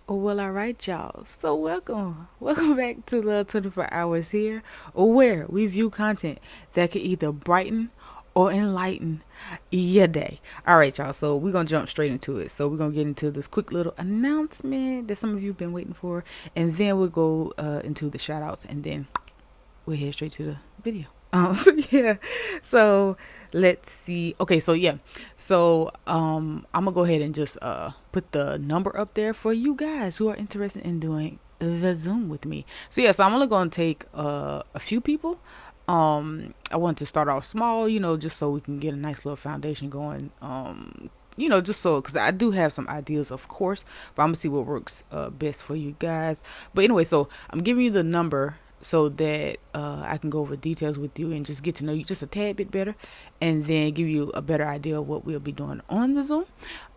Well, all right, y'all. So, welcome back to the 24 Hours here, where we view content that can either brighten or enlighten your day. All right, y'all. So, we're going to jump straight into it. So, we're going to get into this quick little announcement that some of you have been waiting for, and then we'll go into the shout outs, and then we'll head straight to the video. So yeah, so let's see. Okay, so yeah, so I'm gonna go ahead and just put the number up there for you guys who are interested in doing the Zoom with me. So yeah, so I'm only gonna take a few people. I want to start off small, just so we can get a nice little foundation going. Just so, because I do have some ideas, of course, but I'm gonna see what works best for you guys. But anyway, so I'm giving you the number so that I can go over details with you and just get to know you just a tad bit better, and then give you a better idea of what we'll be doing on the Zoom.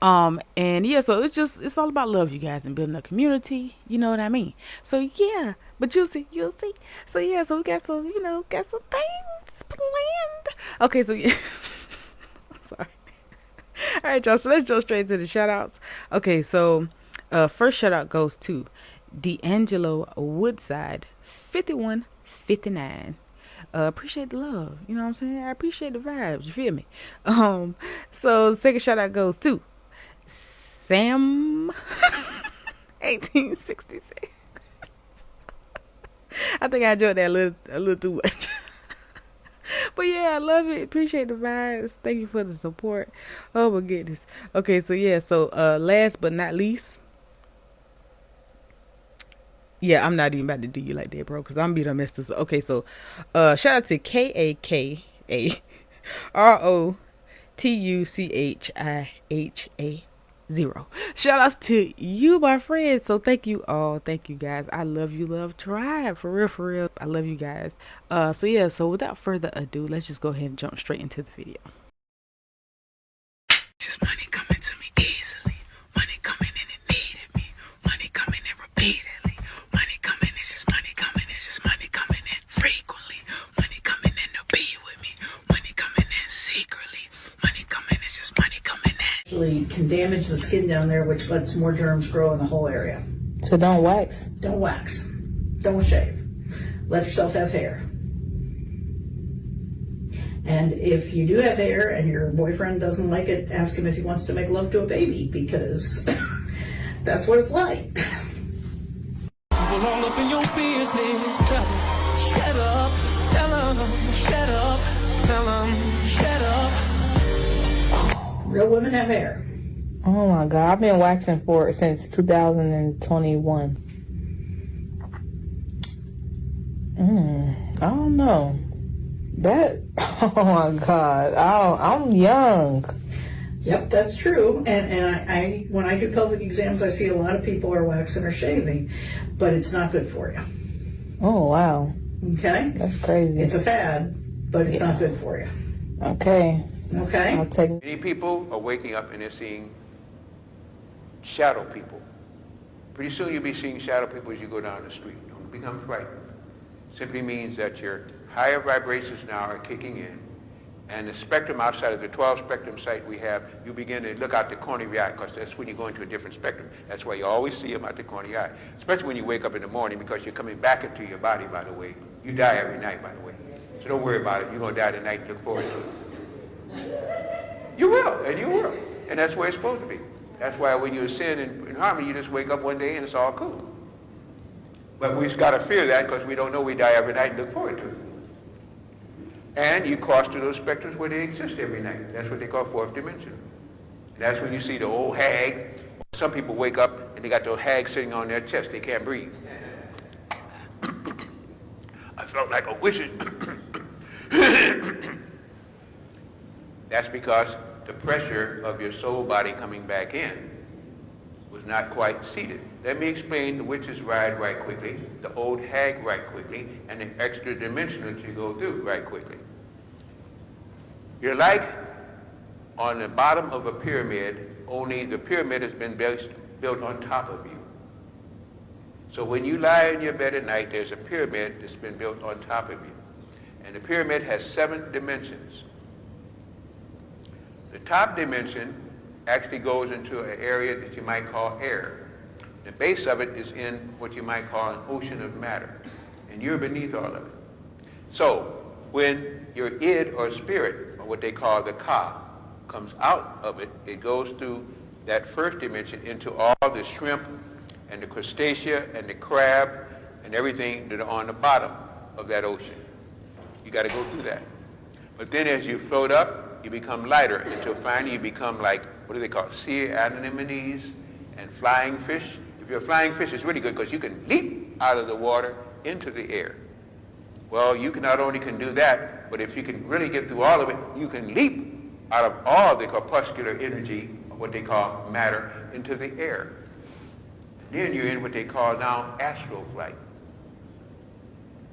And yeah, so it's all about love, you guys, and building a community. You know what I mean? So yeah, but you'll see. So yeah, so we got some things planned. Okay, so yeah, I'm sorry. All right, y'all. So let's go straight to the shout outs. Okay, so first shout out goes to D'Angelo Woodside 5159. Appreciate the love. You know what I'm saying? I appreciate the vibes. You feel me? So the second shout out goes to Sam 1866. I think I enjoyed that a little too much. But yeah, I love it. Appreciate the vibes. Thank you for the support. Oh my goodness. Okay, so yeah, so last but not least, yeah, I'm not even about to do you like that, bro, because I'm being messed this up. Okay, so shout out to KAKAROTUCHIHA 0. Shout outs to you, my friends. So thank you all. Thank you guys. I love you, love tribe. For real, for real. I love you guys. So yeah, so without further ado, let's just go ahead and jump straight into the video. Just money coming to me easily. Money coming in and needed me. Money coming in repeatedly. Money coming, it's just money coming. It's just money coming in frequently. Money coming in to be with me. Money coming in secretly. Money coming, it's just money coming in. Actually can damage the skin down there, which lets more germs grow in the whole area. So don't wax? Don't wax. Don't shave. Let yourself have hair. And if you do have hair and your boyfriend doesn't like it, ask him if he wants to make love to a baby, because that's what it's like. People all up in your business, tell them, shut up, tell them, shut up, tell them, shut up. Real women have hair. Oh my God, I've been waxing for it since 2021. I don't know. Oh my God, I'm young. Yep, that's true. And I when I do pelvic exams, I see a lot of people are waxing or shaving, but it's not good for you. Oh wow. Okay? That's crazy. It's a fad, but it's not good for you. Okay. Okay? I'll take it. Many people are waking up and they're seeing shadow people. Pretty soon you'll be seeing shadow people as you go down the street. Don't become frightened. Simply means that your higher vibrations now are kicking in, and the spectrum outside of the 12 spectrum site we have, you begin to look out the corner of your eye, because that's when you go into a different spectrum. That's why you always see them out the corner of your eye, especially when you wake up in the morning, because you're coming back into your body, by the way. You die every night, by the way. So don't worry about it. You're going to die tonight. Look forward to it. You will, and you will. And that's where it's supposed to be. That's why when you ascend in harmony, you just wake up one day and it's all cool. But we've got to fear that, because we don't know we die every night and look forward to it. And you cross to those spectrums where they exist every night. That's what they call fourth dimension. And that's when you see the old hag. Some people wake up and they got the old hag sitting on their chest. They can't breathe. I felt like a wizard. That's because the pressure of your soul body coming back in was not quite seated. Let me explain the witch's ride right quickly, the old hag right quickly, and the extra dimension that you go through right quickly. You're like on the bottom of a pyramid, only the pyramid has been built on top of you. So when you lie in your bed at night, there's a pyramid that's been built on top of you. And the pyramid has 7 dimensions. The top dimension actually goes into an area that you might call air. The base of it is in what you might call an ocean of matter, and you're beneath all of it. So when your id or spirit, or what they call the ka, comes out of it, it goes through that first dimension into all the shrimp and the crustacea and the crab and everything that are on the bottom of that ocean. You got to go through that. But then as you float up, you become lighter until finally you become like, what do they call it, sea anemones and flying fish. If you're a flying fish, it's really good because you can leap out of the water into the air. Well, you can not only can do that, but if you can really get through all of it, you can leap out of all the corpuscular energy, or what they call matter, into the air. Then you're in what they call now astral flight.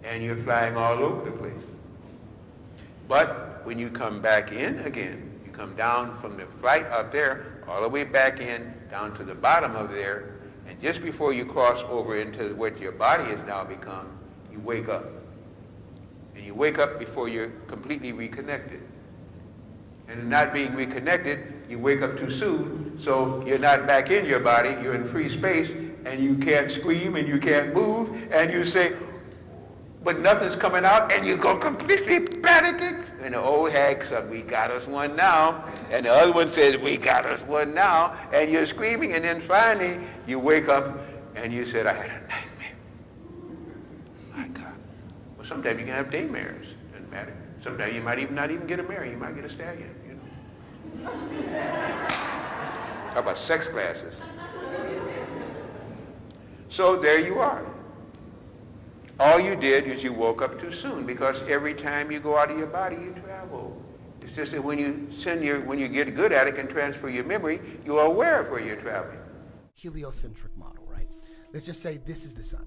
And you're flying all over the place. But when you come back in again, you come down from the flight up there, all the way back in, down to the bottom of there, and just before you cross over into what your body has now become, you wake up. And you wake up before you're completely reconnected. And in not being reconnected, you wake up too soon, so you're not back in your body, you're in free space, and you can't scream and you can't move, and you say, but nothing's coming out, and you go completely panicking. And the old hag said, we got us one now. And the other one said, we got us one now. And you're screaming, and then finally you wake up and you said, I had a nightmare. My God. Well, sometimes you can have daymares. Doesn't matter. Sometimes you might not even get a mare. You might get a stallion, you know. How about sex classes? So there you are. All you did is you woke up too soon, because every time you go out of your body, you travel. It's just that when you get good at it and transfer your memory, you're aware of where you're traveling. Heliocentric model, right? Let's just say this is the sun,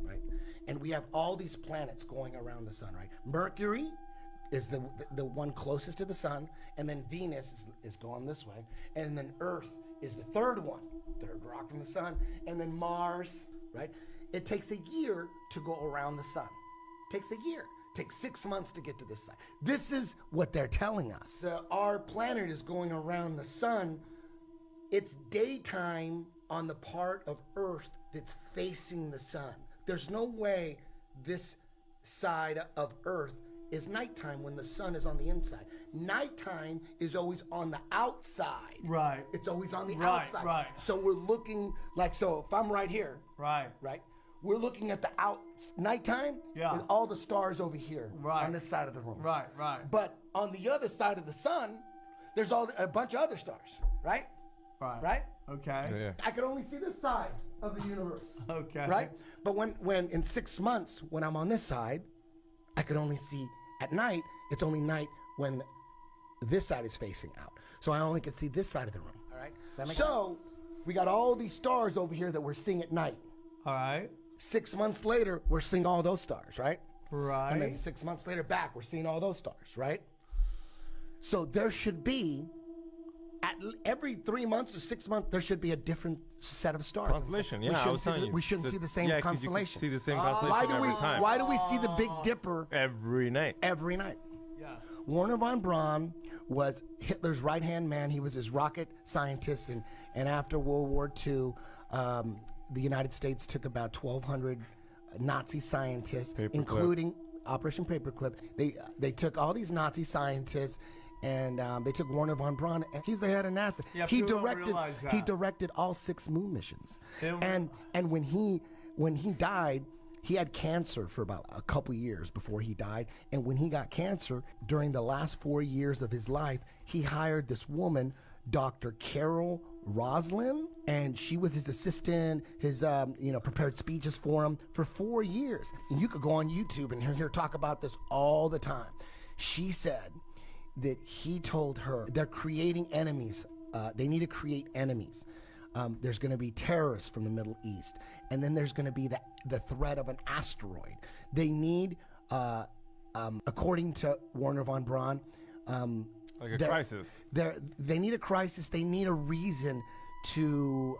right? And we have all these planets going around the sun, right? Mercury is the one closest to the sun, and then Venus is going this way, and then Earth is the third rock from the sun, and then Mars, right? It takes a year to go around the sun. Takes a year. Takes 6 months to get to this side. This is what they're telling us. Our planet is going around the sun. It's daytime on the part of Earth that's facing the sun. There's no way this side of Earth is nighttime when the sun is on the inside. Nighttime is always on the outside. Right. It's always on the outside. Right. So we're looking like, so if I'm right here. Right. We're looking at the nighttime, Yeah. and all the stars over here on this side of the room. Right. But on the other side of the sun, there's a bunch of other stars, right? Right? Okay. Yeah. I could only see this side of the universe. Okay. Right? But when in 6 months, when I'm on this side, I could only see at night. It's only night when this side is facing out. So I only could see this side of the room. All right? So we got all these stars over here that we're seeing at night. All right. 6 months later, we're seeing all those stars, right? Right. And then 6 months later back, we're seeing all those stars, right? So there should be, at every 3 months or 6 months, there should be a different set of stars. Constellation, yeah, I was telling you. We shouldn't see the same 'cause you constellations. can see the same constellation every time. Why do we see the Big Dipper Every night. every night? Yes. Werner von Braun was Hitler's right-hand man. He was his rocket scientist, and after World War II, the United States took about 1,200 Nazi scientists, including Operation Paperclip. They took all these Nazi scientists, and they took Werner von Braun, and he's the head of NASA. Yeah, he people don't realize that. he directed all 6 moon missions. And when he died, he had cancer for about a couple years before he died. And when he got cancer, during the last 4 years of his life, he hired this woman, Dr. Carol Roslin, and she was his assistant, his prepared speeches for him for 4 years. And you could go on YouTube and hear her talk about this all the time. She said that he told her they're creating enemies. They need to create enemies. There's going to be terrorists from the Middle East, and then there's going to be the threat of an asteroid. They need, according to Werner von Braun, Like a crisis. They need a crisis. They need a reason to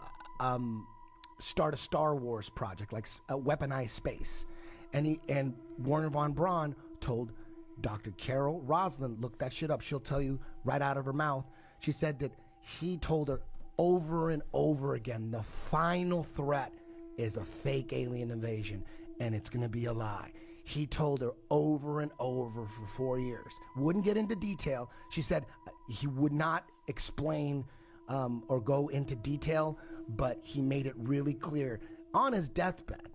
start a Star Wars project, like a weaponized space. And Werner von Braun told Dr. Carol Roslin, look that shit up. She'll tell you right out of her mouth. She said that he told her, over and over again, the final threat is a fake alien invasion, and it's going to be a lie. He told her over and over for 4 years. Wouldn't get into detail. She said he would not explain or go into detail, but he made it really clear on his deathbed.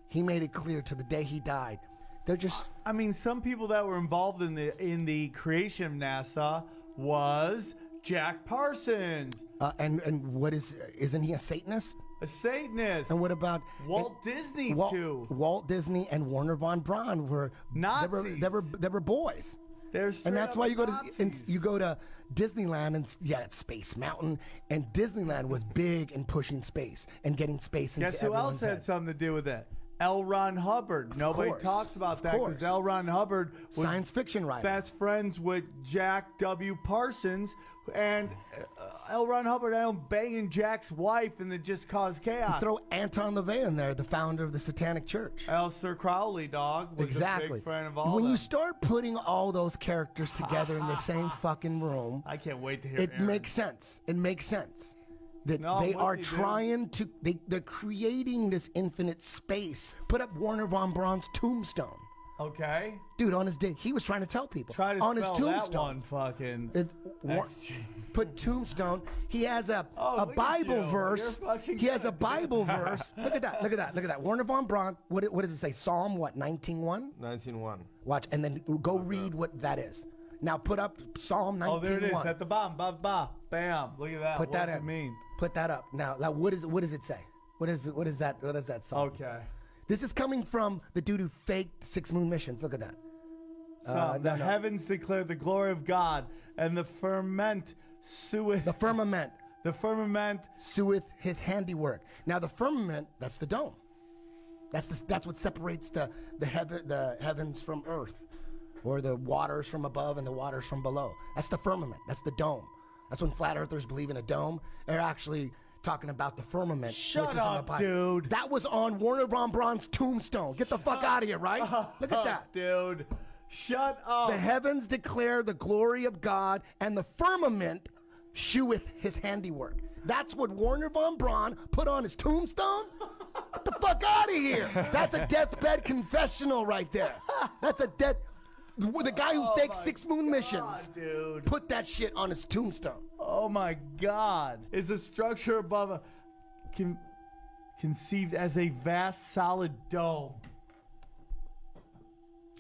He made it clear to the day he died. They're just. I mean, some people that were involved in the creation of NASA was Jack Parsons. And what isn't he a Satanist? A Satanist. And what about Walt Disney too? Walt Disney and Werner von Braun were Nazis. They were boys. And that's why you go to Disneyland, and it's Space Mountain, and Disneyland was big in pushing space and getting space into Guess who else had something to do with it? L. Ron Hubbard. Nobody talks about that because L. Ron Hubbard was science fiction writer, best friends with Jack W. Parsons, and L. Ron Hubbard banging Jack's wife, and it just caused chaos. You throw Anton LaVey in there, the founder of the Satanic Church. Aleister Crowley, dog, was a big friend of all When them. you start putting all those characters together in the same fucking room, I can't wait to hear it. Aaron. Makes sense. It makes sense. That No, they I'm are with you, trying to, they're creating this infinite space. Put up Werner von Braun's tombstone. Okay. Dude, on his day, he was trying to tell people. Try to on spell his tombstone. that one fucking Put tombstone. He has a look at Bible you. verse. You're fucking He has a good, Bible verse. Look at that. Look at that. Look at that. Werner von Braun. What does it say? Psalm what? 19:1? 19:1. Watch, and then go read what that is. Now put up Psalm 19:1. Oh, there it is at the bottom. Bam. Look at that. Put what that does in. it mean? Put that up. Now, what does it say? What is that song? Okay. This is coming from the dude who faked 6 moon missions. Look at that. The heavens declare the glory of God, and the firmament sueth. The firmament. The firmament sueth his handiwork. Now the firmament, that's the dome. That's what separates the heavens from earth, or the waters from above and the waters from below. That's the firmament. That's the dome. That's when flat earthers believe in a dome. They're actually talking about the firmament. Shut up, dude. That was on Werner von Braun's tombstone. Get the fuck out of here, right? Look at that. Dude. Shut up. The heavens declare the glory of God, and the firmament sheweth his handiwork. That's what Werner von Braun put on his tombstone? Get the fuck out of here. That's a deathbed confessional right there. That's a death... The guy who faked 6 moon missions, dude, put that shit on his tombstone. Oh my God! Is a structure above a conceived as a vast solid dome?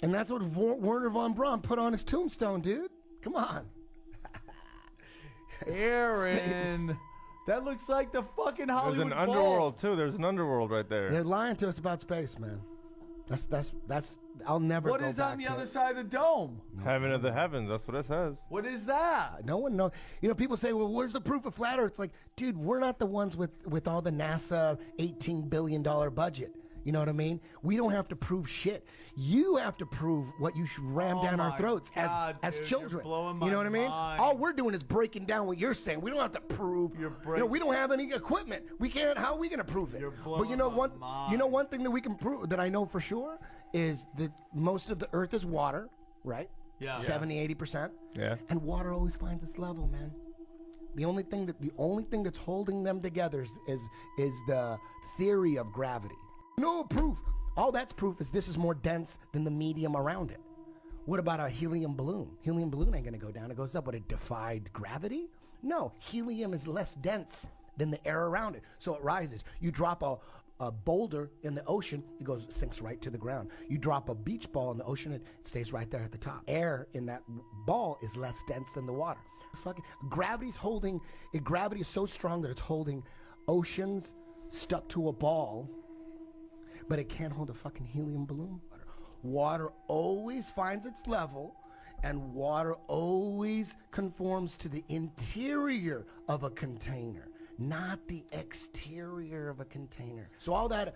And that's what Werner von Braun put on his tombstone, dude. Come on, Aaron. That looks like the fucking Hollywood There's an Bowl. underworld too. There's an underworld right there. They're lying to us about space, man. That's. I'll never. What go is back on the to other it. side of the dome? Heaven of the heavens. That's what it says. What is that? No one knows. You know, people say, "Well, where's the proof of flat Earth?" Like, dude, we're not the ones with all the NASA $18 billion budget. You know what I mean? We don't have to prove shit. You have to prove what you should ram down our throats God, as dude, children. you're blowing You know my what I mean? mind. All we're doing is breaking down what you're saying. We don't have to prove. We don't have any equipment. We can't. How are we going to prove it? You're But you blowing know my one. mind. You know one thing that we can prove that I know for sure is that most of the Earth is water, right? Yeah. 70-80%. Yeah. And water always finds its level, man. The only thing that's holding them together is the theory of gravity. No proof. All that's proof is this is more dense than the medium around it. What about a helium balloon? Helium balloon ain't gonna go down. It goes up. But it defied gravity? No. Helium is less dense than the air around it, so it rises. You drop a boulder in the ocean, it sinks right to the ground. You drop a beach ball in the ocean, it stays right there at the top. Air in that ball is less dense than the water. Gravity is so strong that it's holding oceans stuck to a ball, but it can't hold a fucking helium balloon. Water always finds its level, and water always conforms to the interior of a container, not the exterior of a container. So all that,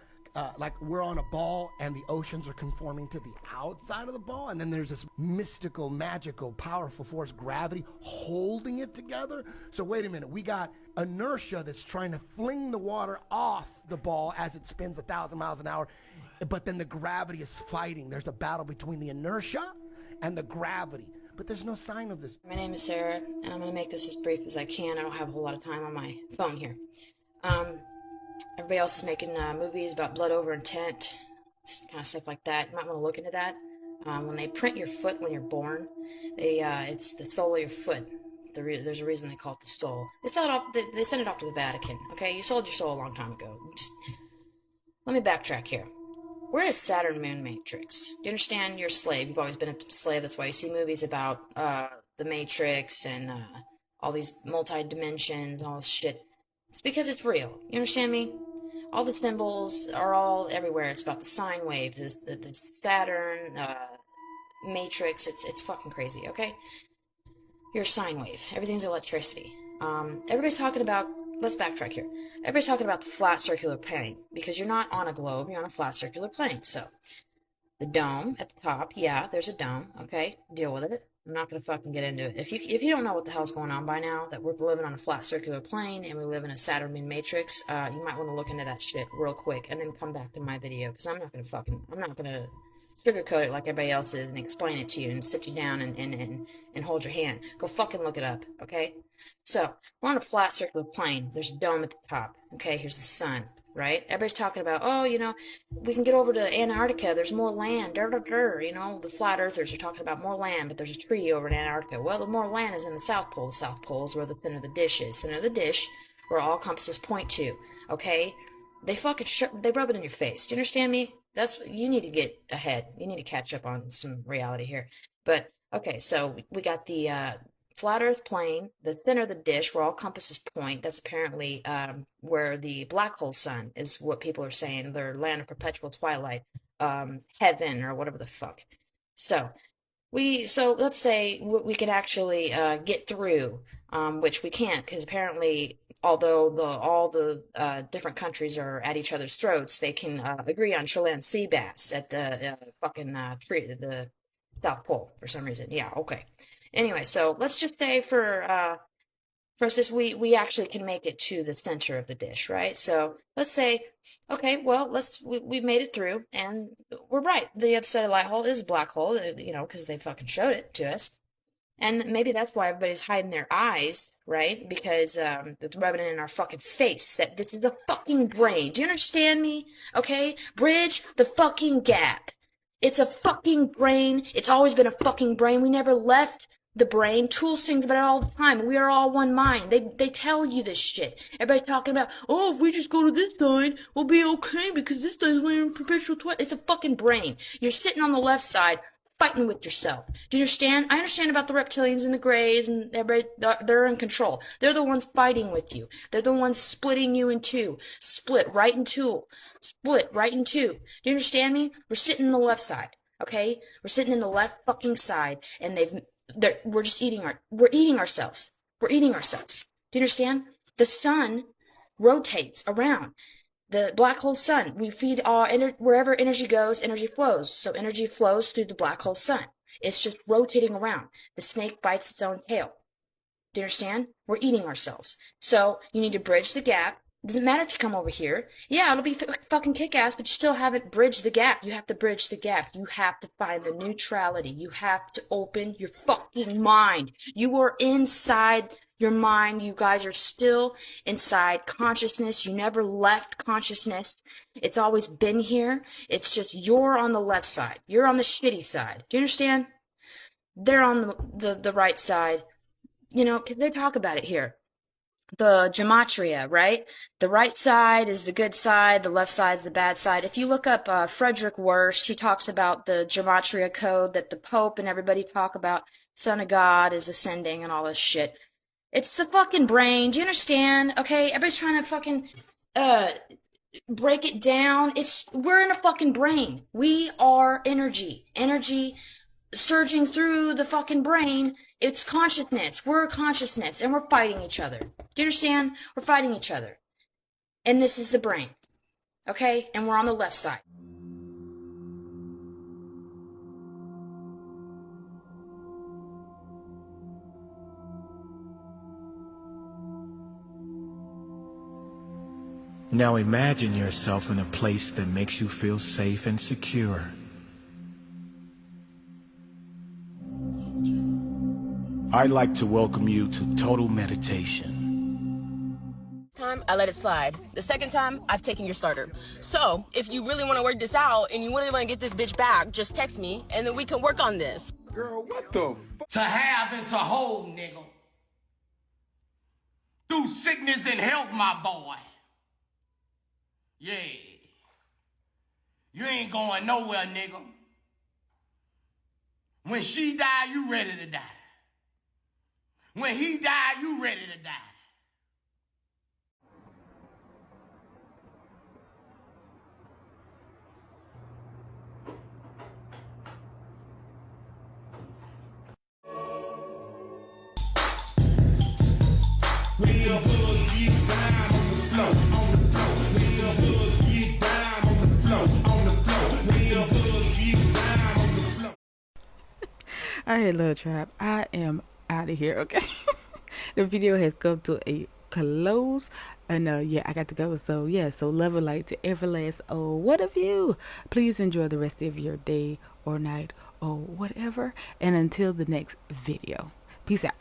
like we're on a ball and the oceans are conforming to the outside of the ball, and then there's this mystical, magical, powerful force, gravity, holding it together. So wait a minute, we got inertia that's trying to fling the water off the ball as it spins 1,000 miles an hour, but then the gravity is fighting. There's a battle between the inertia and the gravity. but there's no sign of this. My name is Sarah, and I'm going to make this as brief as I can. I don't have a whole lot of time on my phone here. Everybody else is making movies about blood over intent, kind of stuff like that. You might want to look into that. When they print your foot when you're born, it's the sole of your foot. There's a reason they call it the soul. They send it off to the Vatican. Okay, you sold your soul a long time ago. Let me backtrack here. We're in a Saturn moon matrix. You understand? You're a slave. You've always been a slave. That's why you see movies about the Matrix and all these multi-dimensions and all this shit. It's because it's real. You understand me? All the symbols are all everywhere. It's about the sine wave, the Saturn matrix. It's fucking crazy, okay? You're a sine wave. Everything's electricity. Everybody's talking about... Let's backtrack here. Everybody's talking about the flat circular plane, because you're not on a globe, you're on a flat circular plane. So, the dome at the top, yeah, there's a dome, okay? Deal with it. I'm not gonna fucking get into it. If you don't know what the hell's going on by now, that we're living on a flat circular plane and we live in a Saturn moon matrix, you might want to look into that shit real quick and then come back to my video, because I'm not gonna sugarcoat it like everybody else is and explain it to you and sit you down and hold your hand. Go fucking look it up, okay? So, we're on a flat circular plane. There's a dome at the top. Okay, here's the sun, right? Everybody's talking about, oh, you know, we can get over to Antarctica. There's more land. You know, the flat earthers are talking about more land, but there's a treaty over in Antarctica. Well, the more land is in the South Pole. The South Pole is where the center of the dish is. Center of the dish, where all compasses point to, okay? They fucking they rub it in your face. Do you understand me? You need to get ahead. You need to catch up on some reality here. But, okay, so we got the flat earth plane, the center of the dish where all compasses point. That's apparently where the black hole sun is, what people are saying, their land of perpetual twilight, heaven, or whatever the fuck. So let's say we can actually get through, which we can't, because apparently, although all the different countries are at each other's throats, they can agree on Chilean sea bass at the the South Pole for some reason. Yeah, okay. Anyway, so let's just say for instance, we actually can make it to the center of the dish, right? So let's say, okay, well, we made it through, and we're right. The other side of the light hole is a black hole, you know, because they fucking showed it to us. And maybe that's why everybody's hiding their eyes, right? Because it's rubbing it in our fucking face that this is the fucking brain. Do you understand me? Okay? Bridge the fucking gap. It's a fucking brain. It's always been a fucking brain. We never left the brain. Tool sings about it all the time. We are all one mind. They tell you this shit. Everybody's talking about, oh, if we just go to this side, we'll be okay because this side's in perpetual twilight. It's a fucking brain. You're sitting on the left side fighting with yourself. Do you understand? I understand about the reptilians and the greys and everybody. They're in control. They're the ones fighting with you. They're the ones splitting you in two. Split right in two. Split right in two. Do you understand me? We're sitting in the left side. Okay? We're sitting in the left fucking side, and we're just we're eating ourselves. We're eating ourselves. Do you understand? The sun rotates around. The black hole sun. We feed wherever energy goes, energy flows. So energy flows through the black hole sun. It's just rotating around. The snake bites its own tail. Do you understand? We're eating ourselves. So you need to bridge the gap. It doesn't matter if you come over here. Yeah, it'll be fucking kick-ass, but you still haven't bridged the gap. You have to bridge the gap. You have to find the neutrality. You have to open your fucking mind. You are inside your mind. You guys are still inside consciousness. You never left consciousness. It's always been here. It's just you're on the left side. You're on the shitty side. Do you understand? They're on the right side. You know, 'cause they talk about it here. The gematria, right? The right side is the good side, the left side is the bad side. If you look up Frederick Wurst, he talks about the gematria code that the Pope and everybody talk about. Son of God is ascending and all this shit. It's the fucking brain. Do you understand? Okay, everybody's trying to fucking break it down. We're in a fucking brain. We are energy. Energy surging through the fucking brain. It's consciousness. We're consciousness, and we're fighting each other. Do you understand? We're fighting each other. And this is the brain. Okay? And we're on the left side. Now imagine yourself in a place that makes you feel safe and secure. I'd like to welcome you to total meditation. Time I let it slide. The second time I've taken your starter. So if you really want to work this out and you really want to get this bitch back, just text me and then we can work on this. Girl, what the To have and to hold, nigga. Through sickness and health, my boy. Yeah. You ain't going nowhere, nigga. When she die, you ready to die. When he die, you ready to die. Real hoods get down on the floor, on the floor. Real hoods get down on the floor, on the floor. Real hoods get down on the floor. All right, Lil Trap, I am out of here, okay? The video has come to a close, and yeah, I got to go. So yeah, so love and light to every last one of you. Please enjoy the rest of your day or night or whatever, and until the next video, peace out.